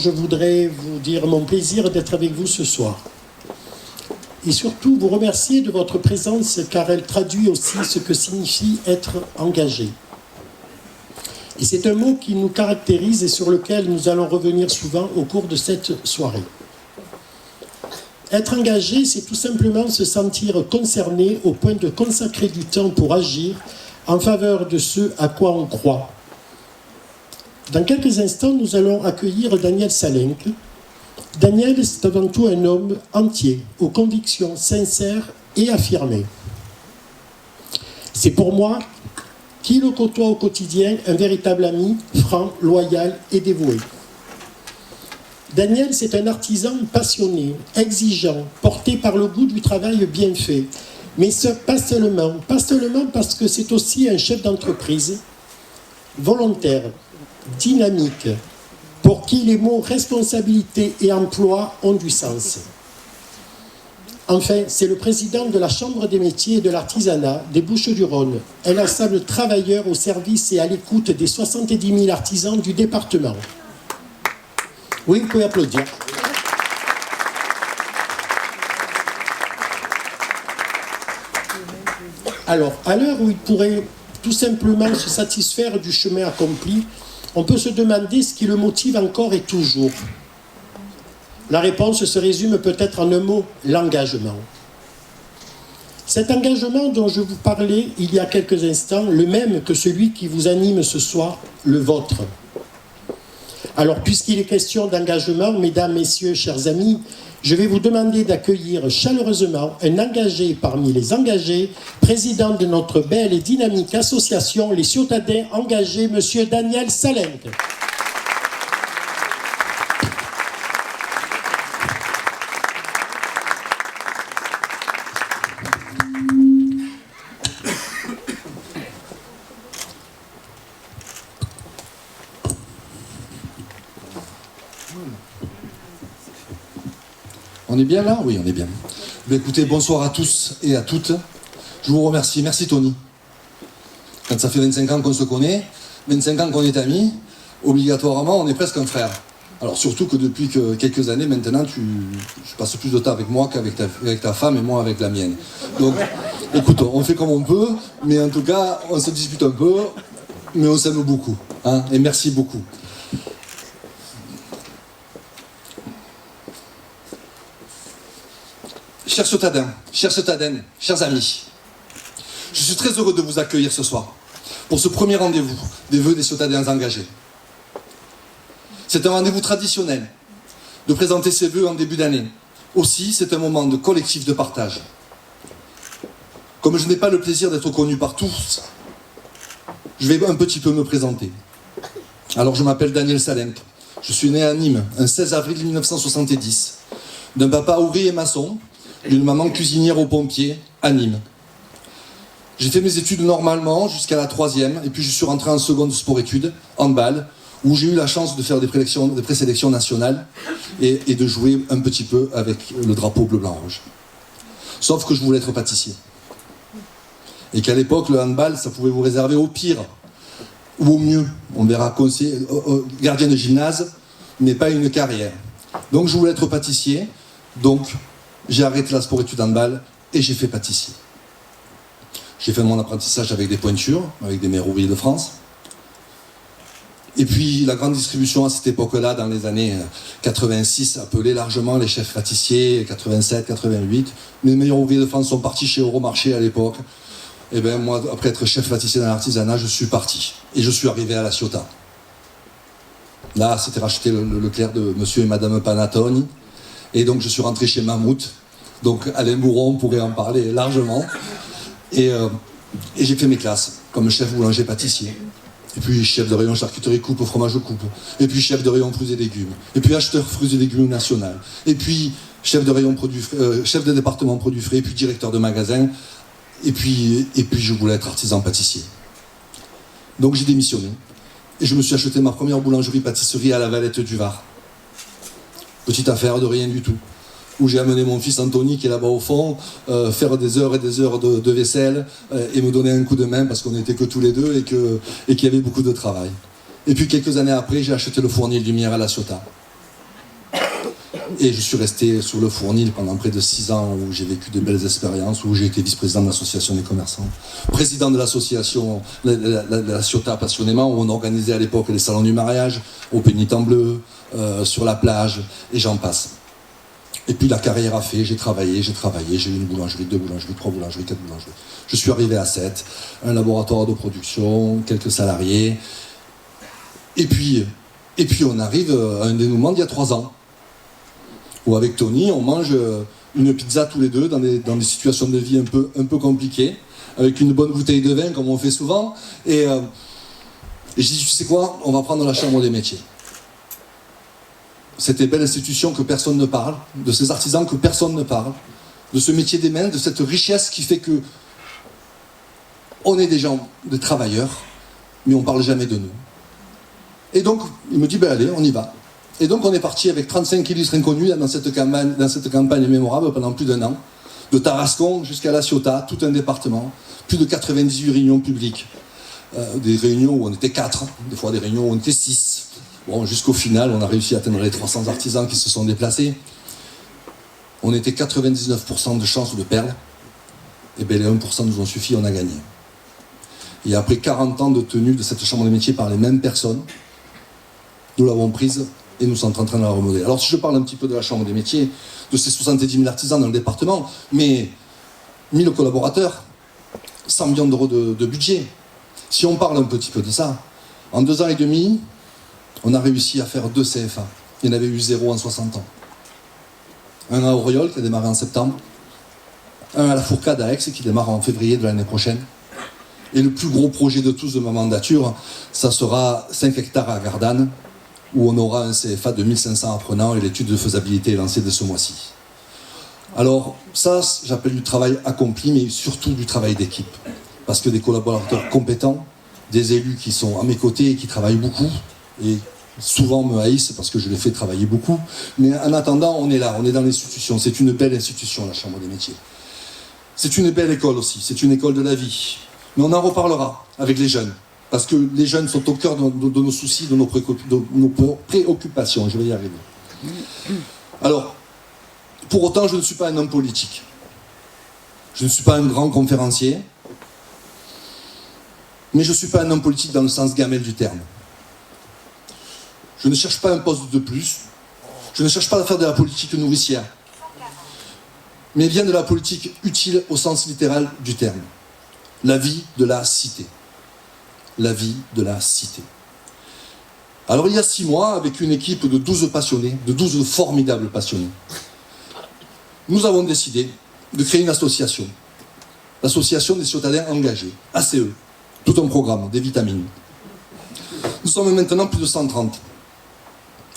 Je voudrais vous dire mon plaisir d'être avec vous ce soir. Et surtout vous remercier de votre présence car elle traduit aussi ce que signifie être engagé. Et c'est un mot qui nous caractérise et sur lequel nous allons revenir souvent au cours de cette soirée. Être engagé, c'est tout simplement se sentir concerné au point de consacrer du temps pour agir en faveur de ce à quoi on croit. Dans quelques instants, nous allons accueillir Daniel Salenk. Daniel, c'est avant tout un homme entier, aux convictions sincères et affirmées. C'est pour moi, qui le côtoie au quotidien, un véritable ami, franc, loyal et dévoué. Daniel, c'est un artisan passionné, exigeant, porté par le goût du travail bien fait. Mais pas seulement parce que c'est aussi un chef d'entreprise, volontaire, dynamique, pour qui les mots responsabilité et emploi ont du sens. Enfin, c'est le président de la Chambre des métiers et de l'artisanat des Bouches-du-Rhône, un ensemble travailleur au service et à l'écoute des 70 000 artisans du département. Oui, vous pouvez applaudir. Alors, à l'heure où il pourrait tout simplement se satisfaire du chemin accompli, on peut se demander ce qui le motive encore et toujours. La réponse se résume peut-être en un mot, l'engagement. Cet engagement dont je vous parlais il y a quelques instants, le même que celui qui vous anime ce soir, le vôtre. Alors, puisqu'il est question d'engagement, mesdames, messieurs, chers amis, je vais vous demander d'accueillir chaleureusement un engagé parmi les engagés, président de notre belle et dynamique association Les Ciotadens Engagés, monsieur Daniel Salenk. On est bien là? Oui, on est bien. Écoutez, bonsoir à tous et à toutes. Je vous remercie. Merci Tony. Quand ça fait 25 ans qu'on se connaît, 25 ans qu'on est amis, obligatoirement, on est presque un frère. Alors surtout que depuis quelques années maintenant, tu passes plus de temps avec moi qu'avec ta femme et moi avec la mienne. Donc, écoute, on fait comme on peut, mais en tout cas, on se dispute un peu, mais on s'aime beaucoup. Hein, et merci beaucoup. Chers ciotadens, chers amis, je suis très heureux de vous accueillir ce soir pour ce premier rendez-vous des vœux des ciotadens engagés. C'est un rendez-vous traditionnel de présenter ses vœux en début d'année. Aussi, c'est un moment de collectif de partage. Comme je n'ai pas le plaisir d'être connu par tous, je vais un petit peu me présenter. Alors, je m'appelle Daniel Salenk. Je suis né à Nîmes, un 16 avril 1970, d'un papa ouvrier maçon, d'une maman cuisinière aux pompiers à Nîmes. J'ai fait mes études normalement jusqu'à la 3e, et puis je suis rentré en seconde sport-études, handball, où j'ai eu la chance de faire des présélections nationales et de jouer un petit peu avec le drapeau bleu-blanc-rouge. Sauf que je voulais être pâtissier. Et qu'à l'époque, le handball, ça pouvait vous réserver au pire, ou au mieux. On verra gardien de gymnase, mais pas une carrière. Donc je voulais être pâtissier, donc j'ai arrêté la sport-études handball et j'ai fait pâtissier. J'ai fait mon apprentissage avec des pointures, avec des maires ouvriers de France. Et puis la grande distribution à cette époque-là, dans les années 86, appelait largement les chefs pâtissiers, 87, 88. Les meilleurs ouvriers de France sont partis chez Euromarché à l'époque. Et bien moi, après être chef pâtissier dans l'artisanat, je suis parti. Et je suis arrivé à la Ciotat. Là, c'était racheté le Leclerc de monsieur et madame Panatoni. Et donc je suis rentré chez Mammouth. Donc Alain Bourron pourrait en parler largement. Et j'ai fait mes classes comme chef boulanger pâtissier. Et puis chef de rayon charcuterie coupe, fromage coupe. Et puis chef de rayon fruits et légumes. Et puis acheteur fruits et légumes national. Et puis chef de rayon produits chef de département produits frais. Et puis directeur de magasin. Et puis je voulais être artisan pâtissier. Donc j'ai démissionné. Et je me suis acheté ma première boulangerie-pâtisserie à la Valette du Var. Petite affaire de rien du tout. Où j'ai amené mon fils Anthony, qui est là-bas au fond, faire des heures et des heures de vaisselle et me donner un coup de main parce qu'on n'était que tous les deux et qu'il y avait beaucoup de travail. Et puis quelques années après, j'ai acheté le fournil Lumière à la Ciotat. Et je suis resté sur le Fournil pendant près de 6 ans, où j'ai vécu de belles expériences, où j'ai été vice-président de l'association des commerçants, président de l'association, la Ciotat passionnément, où on organisait à l'époque les salons du mariage, au Pénitent Bleu, sur la plage, et j'en passe. Et puis la carrière a fait, j'ai travaillé, j'ai eu une boulangerie, 2 boulangeries, 3 boulangeries, 4 boulangeries. Je suis arrivé à 7, un laboratoire de production, quelques salariés. Et puis on arrive à un dénouement d'il y a 3 ans, où avec Tony, on mange une pizza tous les deux dans des situations de vie un peu compliquées, avec une bonne bouteille de vin, comme on fait souvent. Et je dis, tu sais quoi, on va prendre la chambre des métiers. Cette belle institution que personne ne parle, de ces artisans que personne ne parle, de ce métier des mains, de cette richesse qui fait que on est des gens, des travailleurs, mais on ne parle jamais de nous. Et donc, il me dit, ben allez, on y va. Et donc, on est parti avec 35 illustres inconnus dans cette campagne mémorable pendant plus d'1 an, de Tarascon jusqu'à La Ciotat, tout un département, plus de 98 réunions publiques, des réunions où on était 4, des fois des réunions où on était 6. Bon, jusqu'au final, on a réussi à atteindre les 300 artisans qui se sont déplacés. On était 99% de chances de perdre. Et bien les 1% nous ont suffi, on a gagné. Et après 40 ans de tenue de cette chambre des métiers par les mêmes personnes, nous l'avons prise et nous sommes en train de la remodeler. Alors si je parle un petit peu de la chambre des métiers, de ces 70 000 artisans dans le département, mais 1000 collaborateurs, 100 millions d'euros de budget. Si on parle un petit peu de ça, en 2 ans et demi, on a réussi à faire 2 CFA. Il y en avait eu 0 en 60 ans. Un à Auriol qui a démarré en septembre, un à la Fourcade à Aix qui démarre en février de l'année prochaine. Et le plus gros projet de tous de ma mandature, ça sera 5 hectares à Gardanne, où on aura un CFA de 1500 apprenants et l'étude de faisabilité est lancée de ce mois-ci. Alors ça, j'appelle du travail accompli, mais surtout du travail d'équipe. Parce que des collaborateurs compétents, des élus qui sont à mes côtés et qui travaillent beaucoup, et souvent me haïssent parce que je les fais travailler beaucoup, mais en attendant, on est là, on est dans l'institution. C'est une belle institution, la Chambre des métiers. C'est une belle école aussi, c'est une école de la vie. Mais on en reparlera avec les jeunes, parce que les jeunes sont au cœur de nos soucis, de nos préoccupations, je vais y arriver. Alors, pour autant, je ne suis pas un homme politique. Je ne suis pas un grand conférencier, mais je ne suis pas un homme politique dans le sens gamelle du terme. Je ne cherche pas un poste de plus, je ne cherche pas à faire de la politique nourricière, mais bien de la politique utile au sens littéral du terme. La vie de la cité. La vie de la cité. Alors il y a 6 mois, avec une équipe de 12 passionnés, de 12 formidables passionnés, nous avons décidé de créer une association. L'association des Ciotadens engagés, ACE. Tout un programme, des vitamines. Nous sommes maintenant plus de 130.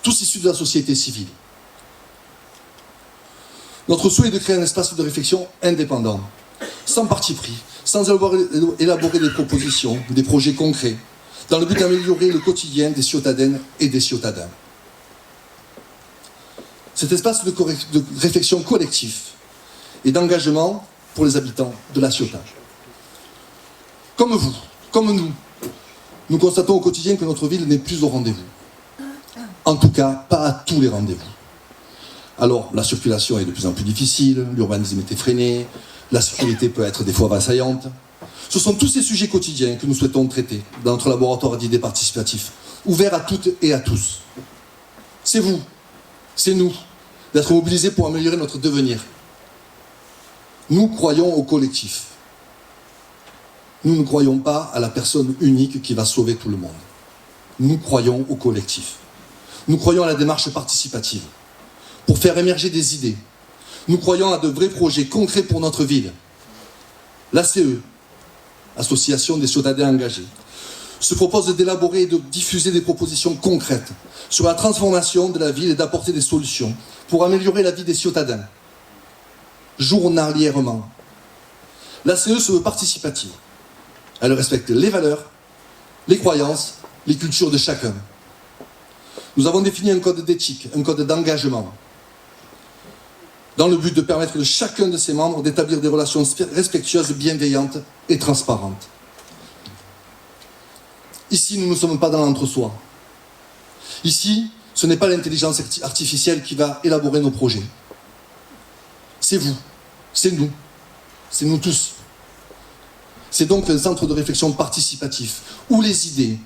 Tous issus de la société civile. Notre souhait est de créer un espace de réflexion indépendant, sans parti pris, sans élaborer des propositions, des projets concrets, dans le but d'améliorer le quotidien des Ciotadennes et des Ciotadens. Cet espace de réflexion collectif et d'engagement pour les habitants de la Ciotat. Comme vous, comme nous constatons au quotidien que notre ville n'est plus au rendez-vous. En tout cas, pas à tous les rendez-vous. Alors, la circulation est de plus en plus difficile, l'urbanisme est effréné, la sécurité peut être des fois assaillante. Ce sont tous ces sujets quotidiens que nous souhaitons traiter dans notre laboratoire d'idées participatif, ouvert à toutes et à tous. C'est vous, c'est nous, d'être mobilisés pour améliorer notre devenir. Nous croyons au collectif. Nous ne croyons pas à la personne unique qui va sauver tout le monde. Nous croyons au collectif. Nous croyons à la démarche participative pour faire émerger des idées. Nous croyons à de vrais projets concrets pour notre ville. L'ACE, Association des Ciotadens engagés, se propose d'élaborer et de diffuser des propositions concrètes sur la transformation de la ville et d'apporter des solutions pour améliorer la vie des Ciotadens, journalièrement. L'ACE se veut participative. Elle respecte les valeurs, les croyances, les cultures de chacun. Nous avons défini un code d'éthique, un code d'engagement, dans le but de permettre à chacun de ses membres d'établir des relations respectueuses, bienveillantes et transparentes. Ici, nous ne sommes pas dans l'entre-soi. Ici, Ce n'est pas l'intelligence artificielle qui va élaborer nos projets. C'est vous, c'est nous tous. C'est donc un centre de réflexion participatif où les idées,